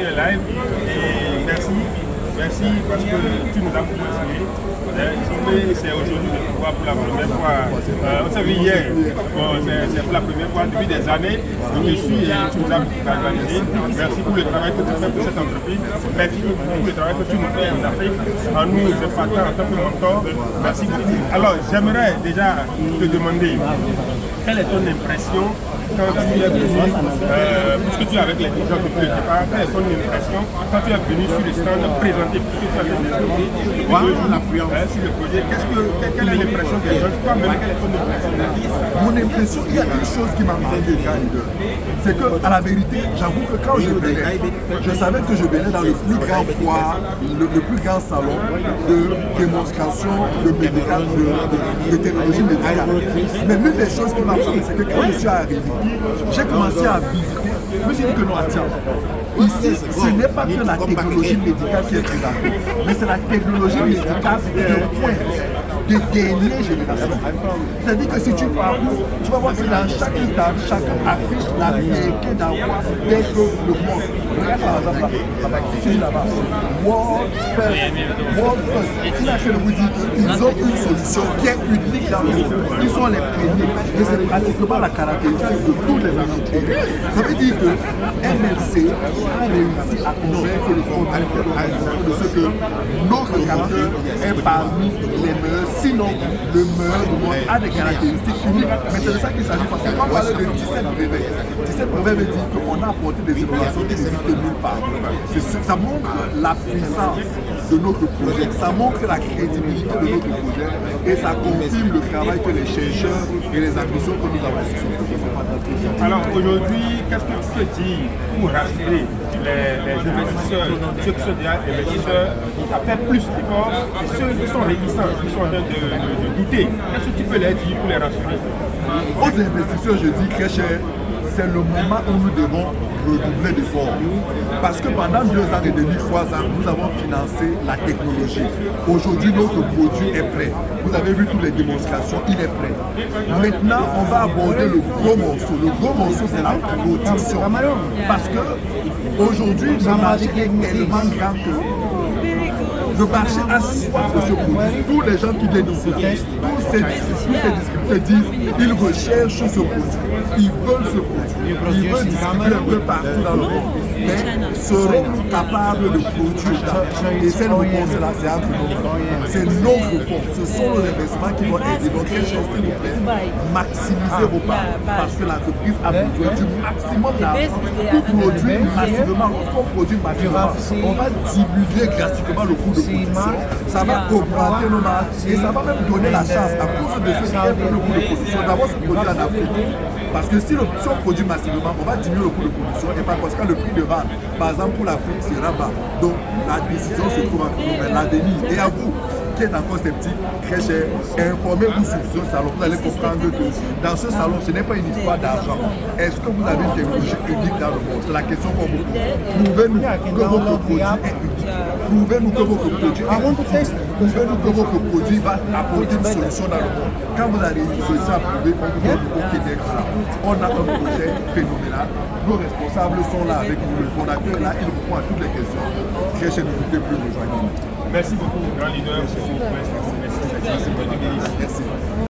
sur le live et merci. Merci parce que tu nous as beaucoup inspiré. C'est aujourd'hui de pouvoir pour la première fois. Vous savez, hier, bon, c'est pour la première fois depuis des années. Je te suis et tu nous as beaucoup galvanisé. Merci pour le travail que tu fais pour cette entreprise. Merci pour le travail que tu nous fais en Afrique. En nous, c'est partant en tant que mentor. Merci beaucoup. Alors, j'aimerais déjà te demander quelle est ton impression quand tu es venu, puisque tu es avec les gens depuis le départ, quelle est ton impression quand tu es venu sur le stand présenter, puisque tu as venu sur le projet, quelle est l'impression des gens? Toi-même, quelle est ton impression? Mon impression, il y a une chose qui m'a marqué, c'est que, à la vérité, j'avoue que quand je venais, je savais que je venais dans le plus grand foire, le plus grand salon de démonstration de médical, de technologie médicale. Mais l'une des choses qui m'a marqué, c'est que quand je suis arrivé, j'ai commencé à visiter. Je me suis dit que non, attends. Ici, ce n'est pas que la technologie médicale qui est présentée, mais c'est la technologie médicale de pointe, de dernière génération. C'est-à-dire que si tu parcours, tu vas voir que dans chaque stade, chacun affiche la vérité d'avoir d'être le monde. Regarde par exemple là-bas, tu dis là-bas, World First. Il a fait le vous dire, ils ont une solution qui est unique dans le monde. Ils sont les premiers et c'est pratiquement la caractéristique de toutes les entreprises. Ça veut dire que MLC a réussi à convaincre le fondateur de ce que notre capteur est parmi les meilleurs, sinon le meilleur du monde, a des caractéristiques uniques. Mais c'est de ça qu'il s'agit parce que quand on parle de 17 brevets, 17 brevets veut dire qu'on a apporté des innovations qui n'existent nulle part. Ça montre la puissance de notre projet, ça montre la crédibilité de notre projet et ça confirme le travail que les chercheurs et les ambitions que nous avons sur ce projet. Alors aujourd'hui, qu'est-ce que tu peux dire pour rassurer les investisseurs, ceux qui sont déjà investisseurs, à faire plus d'efforts et ceux qui sont réticents, qui sont en train de douter? Qu'est-ce que tu peux leur dire pour les rassurer? Aux investisseurs, je dis très cher, c'est le moment où nous devons redoubler d'efforts. Parce que pendant 2 ans et demi, 3 ans, nous avons financé la technologie. Aujourd'hui, notre produit est prêt. Vous avez vu toutes les démonstrations, il est prêt. Maintenant, on va aborder le gros morceau. Le gros morceau, c'est la production. Parce que aujourd'hui, le marché est tellement grand que le marché a soif de ce produit. Tous les gens qui viennent ici, tous ces distributeurs disent qu'ils recherchent ce produit. Ils veulent ce produit. Ils veulent distribuer un peu partout dans le monde. Mais serons-nous capables de produire ça? Et cette réponse-là, c'est entre nous. C'est notre fonds. Ce sont nos investissements qui vont aider. Donc, quelque chose s'il vous plaît, maximisez vos parts. Parce que l'entreprise a besoin du maximum d'argent pour produire massivement. Lorsqu'on produit massivement, on va diminuer drastiquement le coût de production. Ça va augmenter nos marges et ça va même donner la chance à cause de ce qui est le coût de production d'avoir ce produit en Afrique. Parce que si on produit massivement, on va diminuer le coût de production et par conséquent le prix de vente, par exemple pour l'Afrique, sera bas. Donc la décision se trouve entre nous, mais l'avenir. Et à vous qui êtes encore sceptique, très cher, informez-vous sur ce salon. Vous allez comprendre que dans ce salon, ce n'est pas une histoire d'argent. Est-ce que vous avez une technologie unique dans le monde? C'est la question qu'on vous pose. Prouvez-nous que votre produit est unique. Prouvez-nous que votre produit est unique. Prouvez-nous que votre produit va apporter une solution dans le monde. Quand vous avez une solution à prouver, on vous donne au Québec ça. On a un projet phénoménal. Nos responsables sont là avec nous. Le fondateur là, il répond à toutes les questions. Très cher, ne doutez plus, rejoignez-nous. Merci beaucoup, grand leader. Merci. Merci.